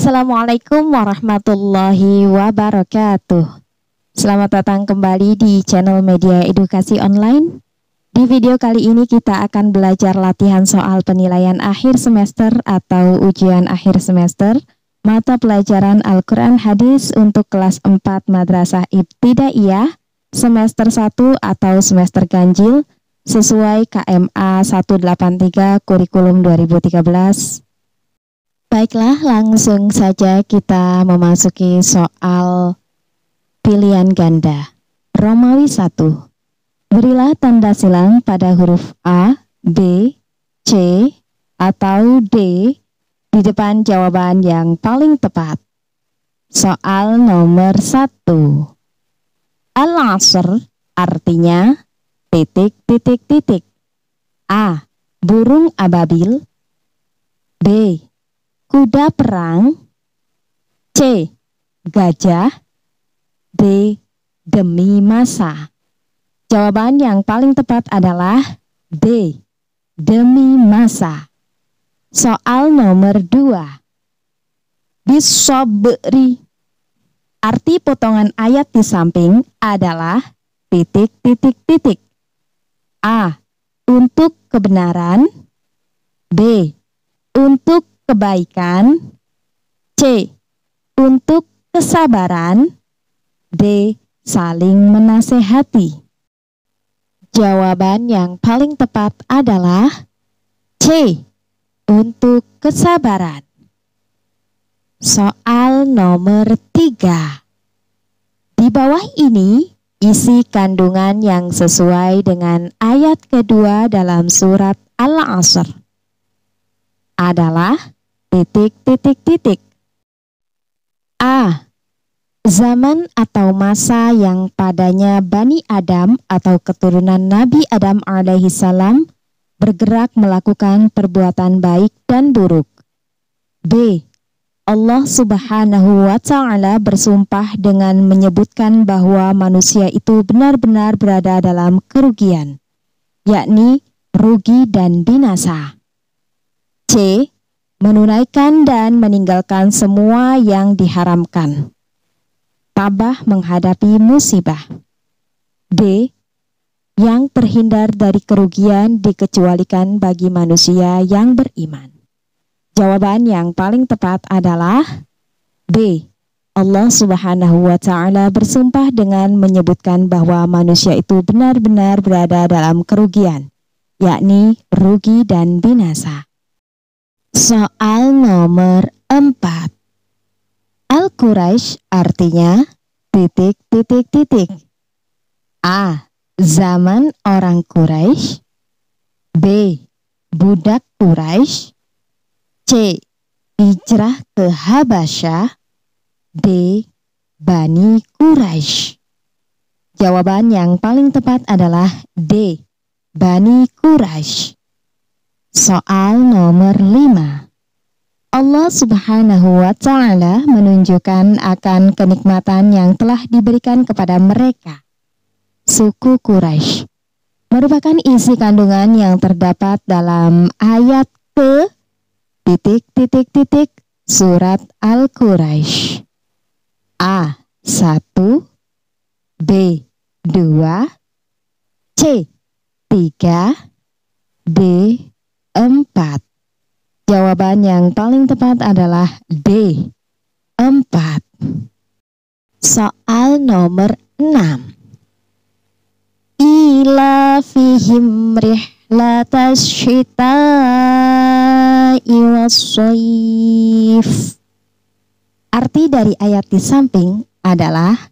Assalamualaikum warahmatullahi wabarakatuh. Selamat datang kembali di channel Media Edukasi Online. Di video kali ini kita akan belajar latihan soal penilaian akhir semester atau ujian akhir semester mata pelajaran Al-Quran Hadis untuk kelas 4 Madrasah Ibtidaiyah semester 1 atau semester ganjil sesuai KMA 183 Kurikulum 2013. Baiklah, langsung saja kita memasuki soal pilihan ganda. Romawi 1. Berilah tanda silang pada huruf A, B, C, atau D di depan jawaban yang paling tepat. Soal nomor 1. Al-Asr artinya titik. A. Burung ababil. B. Kuda perang. C. Gajah. D. Demi masa. Jawaban yang paling tepat adalah D. Demi masa. Soal nomor 2. Bisobri. Arti potongan ayat di samping adalah titik. A. Untuk kebenaran. B. Untuk kebaikan. C. Untuk kesabaran. D. Saling menasehati. Jawaban yang paling tepat adalah C. Untuk kesabaran. Soal nomor 3. Di bawah ini isi kandungan yang sesuai dengan ayat kedua dalam surat Al-Asr adalah titik. A. Zaman atau masa yang padanya Bani Adam atau keturunan Nabi Adam alaihissalam bergerak melakukan perbuatan baik dan buruk. B. Allah subhanahu wa ta'ala bersumpah dengan menyebutkan bahwa manusia itu benar-benar berada dalam kerugian, yakni rugi dan binasa. C. Menunaikan dan meninggalkan semua yang diharamkan. Tabah menghadapi musibah. D. Yang terhindar dari kerugian dikecualikan bagi manusia yang beriman. Jawaban yang paling tepat adalah B. Allah subhanahu wa ta'ala bersumpah dengan menyebutkan bahwa manusia itu benar-benar berada dalam kerugian, yakni rugi dan binasa. Soal nomor 4. Al-Quraisy artinya titik. A. Zaman orang Quraisy. B. Budak Quraisy. C. Hijrah ke Habasyah. D. Bani Quraisy. Jawaban yang paling tepat adalah D. Bani Quraisy. Soal nomor 5. Allah subhanahu wa ta'ala menunjukkan akan kenikmatan yang telah diberikan kepada mereka, suku Quraisy, merupakan isi kandungan yang terdapat dalam ayat ke titik surat Al-Quraisy. A. 1, B. 2, C. 3, D. 4. Jawaban yang paling tepat adalah D. 4. Soal nomor 6. Ila fihim rihlatas syita'i was-shayf. Arti dari ayat di samping adalah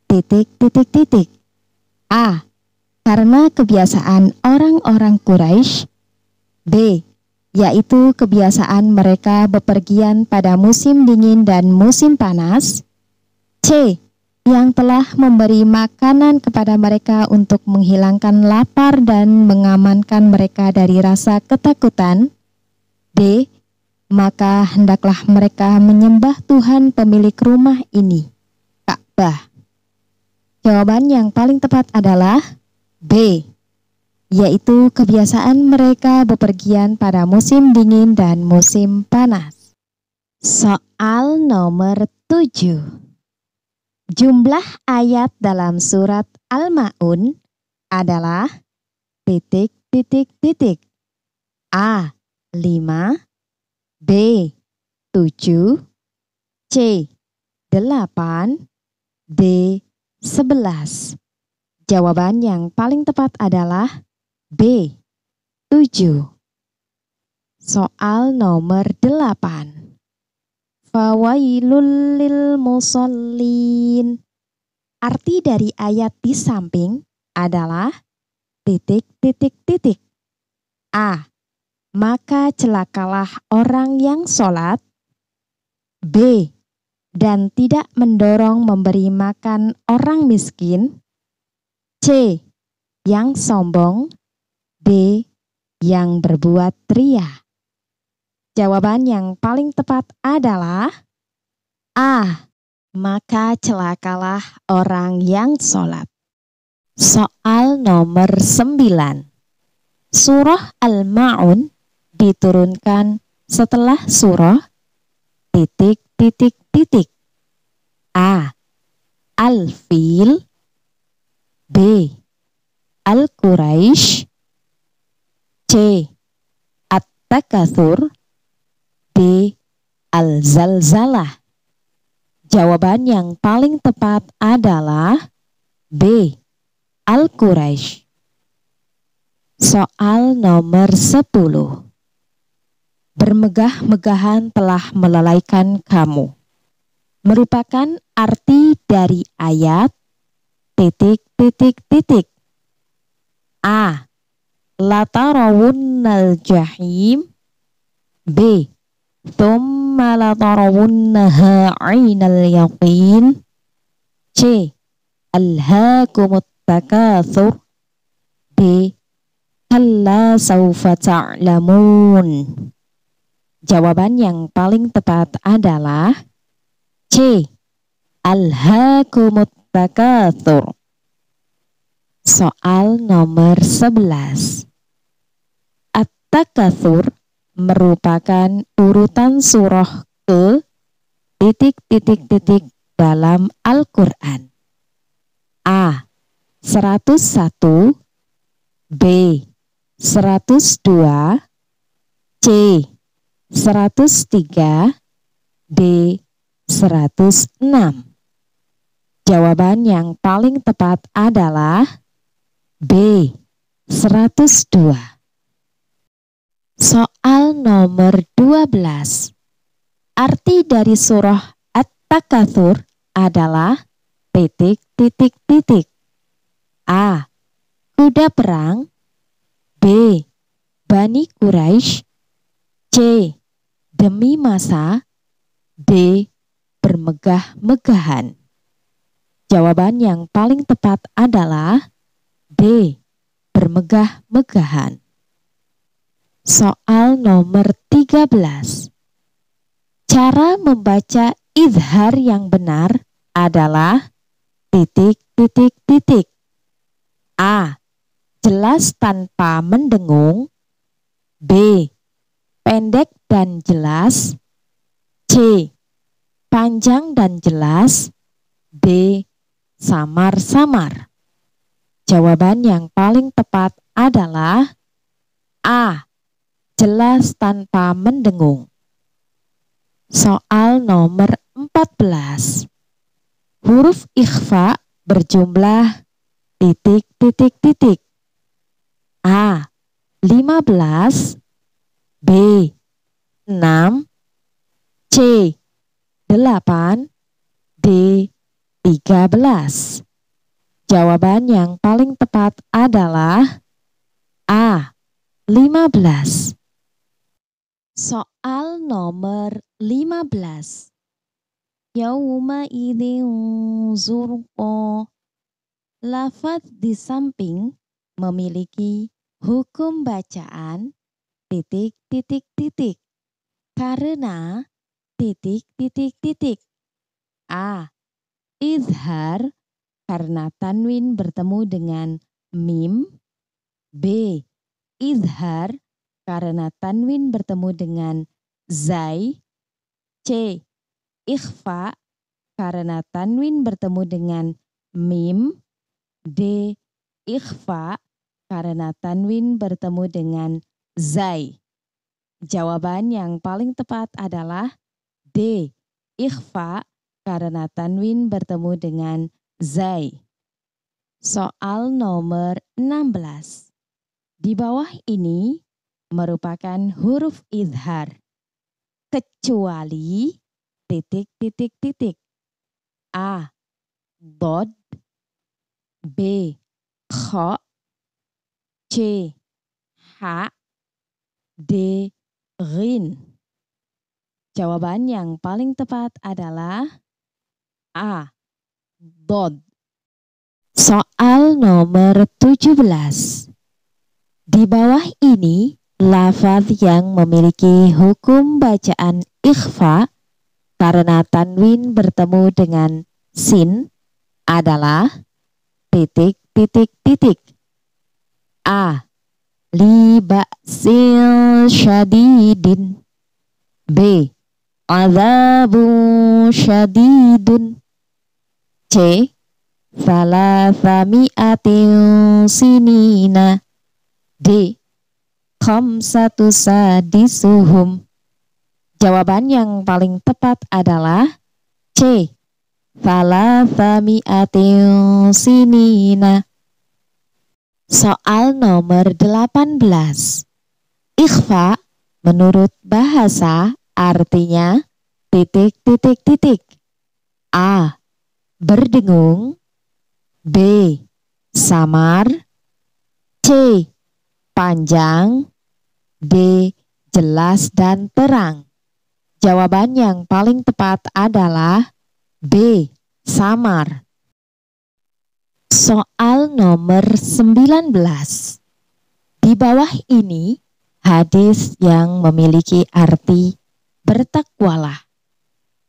titik. A. Karena kebiasaan orang-orang Quraisy. B. Yaitu kebiasaan mereka bepergian pada musim dingin dan musim panas. C. Yang telah memberi makanan kepada mereka untuk menghilangkan lapar dan mengamankan mereka dari rasa ketakutan. D. Maka hendaklah mereka menyembah Tuhan pemilik rumah ini, Ka'bah. Jawaban yang paling tepat adalah B. Yaitu kebiasaan mereka bepergian pada musim dingin dan musim panas. Soal nomor 7. Jumlah ayat dalam surat Al-Ma'un adalah titik titik titik. A. 5, B. 7, C. 8, D. 11. Jawaban yang paling tepat adalah B. 7. Soal nomor 8. Fawailul lil musallin. Arti dari ayat di samping adalah titik titik titik. A. Maka celakalah orang yang sholat. B. Dan tidak mendorong memberi makan orang miskin. C. Yang sombong. D. Yang berbuat ria. Jawaban yang paling tepat adalah A. Maka celakalah orang yang sholat. Soal nomor 9. Surah Al-Ma'un diturunkan setelah surah titik titik titik. A. Al-Fil. B. Al-Quraisy. C. At-Takatsur. D. Al-Zalzalah. Jawaban yang paling tepat adalah B. Al-Quraisy. Soal nomor 10. Bermegah-megahan telah melalaikan kamu merupakan arti dari ayat titik titik titik. A. La tarawunnal jahim. B. Thumma la tarawunnaha 'ainal yaqin. C. Alhaakumut takatsur. D. Kalla sawfa ta'lamun. Jawaban yang paling tepat adalah C. Alhaakumut takatsur. Soal nomor 11. At-Takatsur merupakan urutan surah ke titik titik titik dalam Al-Quran. A. 101, B. 102, C. 103, D. 106. Jawaban yang paling tepat adalah B. 102. Soal nomor 12. Arti dari surah At-Takatsur adalah titik titik titik. A. Kuda perang. B. Bani Quraisy. C. Demi masa. D. Bermegah-megahan. Jawaban yang paling tepat adalah D. Bermegah-megahan. Soal nomor 13. Cara membaca izhar yang benar adalah titik titik titik. A. Jelas tanpa mendengung. B. Pendek dan jelas. C. Panjang dan jelas. D. Samar-samar. Jawaban yang paling tepat adalah A. Jelas tanpa mendengung. Soal nomor 14. Huruf ikhfa berjumlah titik titik titik. A. 15, B. 6, C. 8, D. 13. Jawaban yang paling tepat adalah A. 15. Soal nomor 15. Yauma idzin zurqa. Lafaz di samping memiliki hukum bacaan titik titik titik karena titik titik titik. A. Izhar karena tanwin bertemu dengan mim. B. Izhar karena tanwin bertemu dengan zai. C. Ikhfa karena tanwin bertemu dengan mim. D. Ikhfa karena tanwin bertemu dengan zai. Jawaban yang paling tepat adalah D. Ikhfa karena tanwin bertemu dengan zai. Soal nomor 16. Di bawah ini merupakan huruf izhar. Kecuali A. Dod, B. Kha, C. Ha, D. Ghin. Jawaban yang paling tepat adalah A. Dod. Soal nomor 17. Di bawah ini lafaz yang memiliki hukum bacaan ikhfa karena tanwin bertemu dengan sin adalah A. Li ba'sil syadidin, B. Azabun syadidun, C. Salasami'atin sinina, D. Khamsatu sadisuhum. Jawaban yang paling tepat adalah C. Salasami'atin sinina. Soal nomor 18. Ikhfa menurut bahasa artinya A. Berdengung, B. Samar, C. Panjang, D. Jelas dan terang. Jawaban yang paling tepat adalah B. Samar. Soal nomor 19. Di bawah ini hadis yang memiliki arti bertakwalah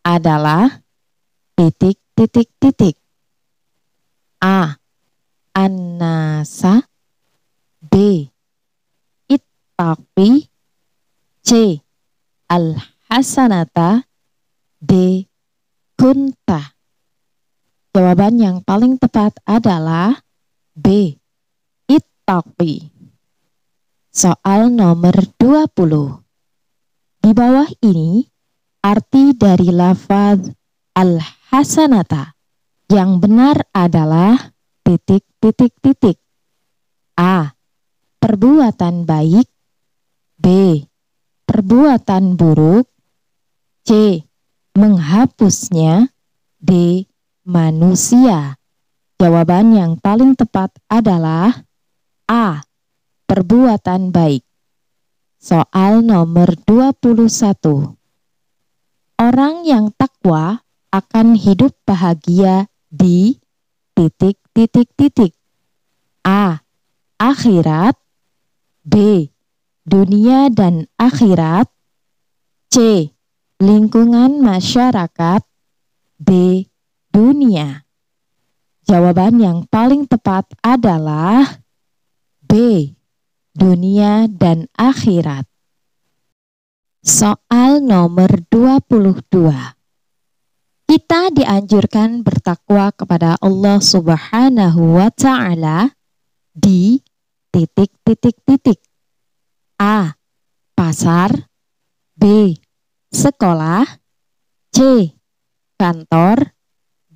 adalah A. An-nasa, B. Ittaqi, C. Al-hasanata, D. Kunta. Jawaban yang paling tepat adalah B. Ittaqi. Soal nomor 20. Di bawah ini arti dari lafaz al-hasanata yang benar adalah A. Perbuatan baik, B. Perbuatan buruk, C. Menghapusnya, D. Manusia. Jawaban yang paling tepat adalah A. Perbuatan baik. Soal nomor 21. Orang yang takwa akan hidup bahagia di A. Akhirat, B. Dunia dan akhirat, C. Lingkungan masyarakat, D. Dunia. Jawaban yang paling tepat adalah B. Dunia dan akhirat. Soal nomor 22. Kita dianjurkan bertakwa kepada Allah Subhanahu wa Ta'ala di A. Pasar, B. Sekolah, C. Kantor,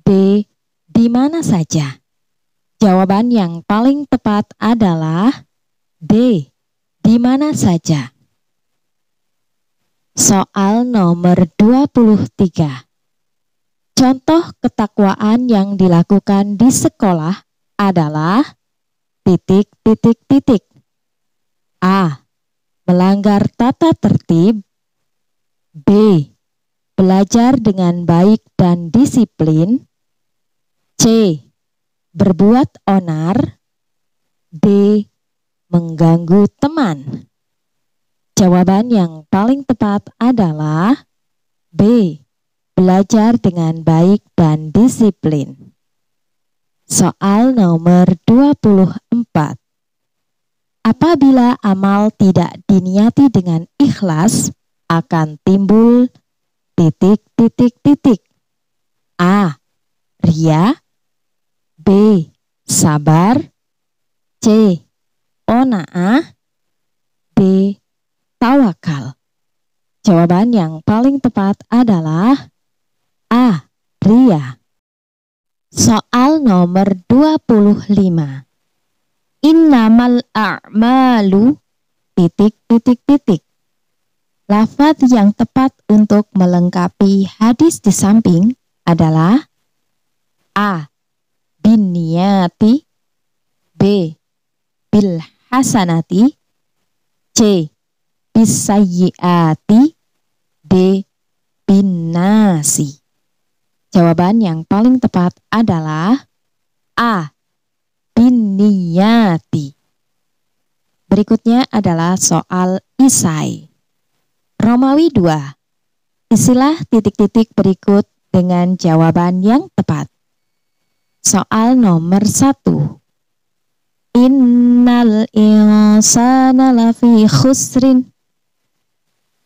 D. Di mana saja. Jawaban yang paling tepat adalah D. Di mana saja. Soal nomor 23. Contoh ketakwaan yang dilakukan di sekolah adalah A. Melanggar tata tertib, B. Belajar dengan baik dan disiplin, C. Berbuat onar, D. Mengganggu teman. Jawaban yang paling tepat adalah B. Belajar dengan baik dan disiplin. Soal nomor 24. Apabila amal tidak diniati dengan ikhlas, akan timbul titik titik titik. A. Ria. B. Sabar. C. Ona'ah. D. Tawakal. Jawaban yang paling tepat adalah A. Ria. Soal nomor 25. Innamal a'malu titik titik titik. Lafaz yang tepat untuk melengkapi hadis di samping adalah A. Binniyati. B. Bil hasanati. C. Bisayyiati. D. Binnasi. Jawaban yang paling tepat adalah A. Binniyati. Berikutnya adalah soal isai. Romawi 2. Isilah titik-titik berikut dengan jawaban yang tepat. Soal nomor 1. Innal insana lafi khusrin.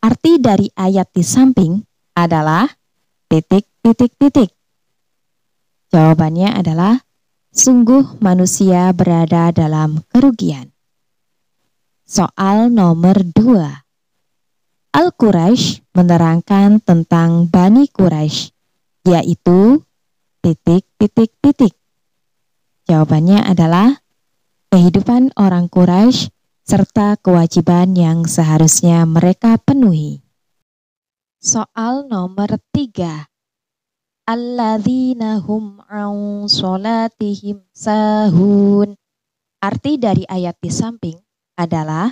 Arti dari ayat di samping adalah titik titik titik. Jawabannya adalah sungguh manusia berada dalam kerugian. Soal nomor 2. Al-Quraisy menerangkan tentang Bani Quraisy, yaitu titik titik titik. Jawabannya adalah kehidupan orang Quraisy serta kewajiban yang seharusnya mereka penuhi. Soal nomor 3. Alladzina hum an sholatihim sahun. Arti dari ayat di samping adalah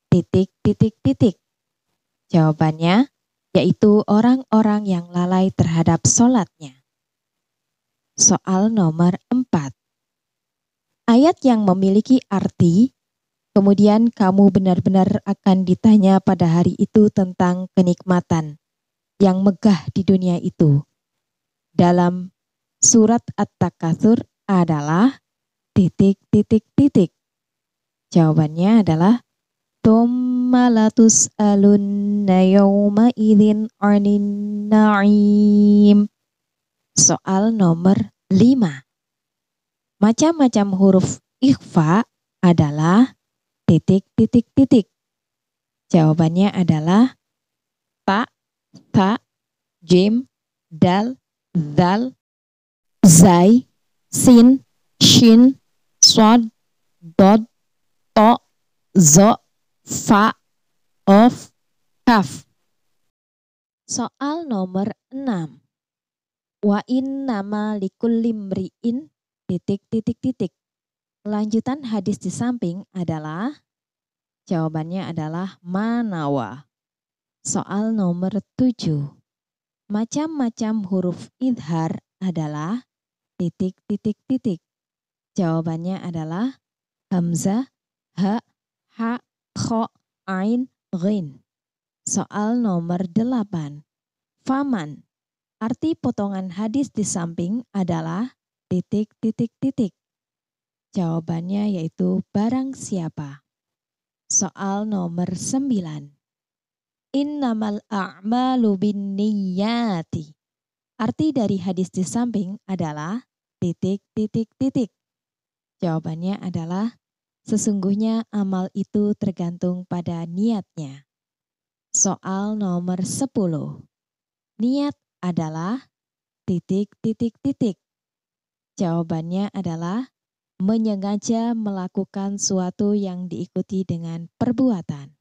titik titik titik. Jawabannya yaitu orang-orang yang lalai terhadap sholatnya. Soal nomor 4. Ayat yang memiliki arti, kemudian kamu benar-benar akan ditanya pada hari itu tentang kenikmatan yang megah di dunia itu. Dalam surat At-Takatsur adalah titik titik titik. Jawabannya adalah Tsumma latus'alunna yawma idzin 'anin na'im. Soal nomor 5. Macam-macam huruf ikhfa adalah titik titik titik. Jawabannya adalah ta, tha, jim, dal, zal, zai, sin, shin, shad, dod, to, zo, fa, of, kaf. Soal nomor 6. Wa innama likulli mri'in titik titik titik. Lanjutan hadis di samping adalah, jawabannya adalah manawa. Soal nomor 7. Macam-macam huruf idhar adalah titik titik titik. Jawabannya adalah hamzah, ha, ha, kho, ain, ghin. Soal nomor 8. Faman. Arti potongan hadis di samping adalah titik titik titik. Jawabannya yaitu barang siapa. Soal nomor 9. Innamal a'malu binniyati. Arti dari hadis di samping adalah titik titik titik. Jawabannya adalah sesungguhnya amal itu tergantung pada niatnya. Soal nomor 10. Niat adalah titik titik titik. Jawabannya adalah menyengaja melakukan suatu yang diikuti dengan perbuatan.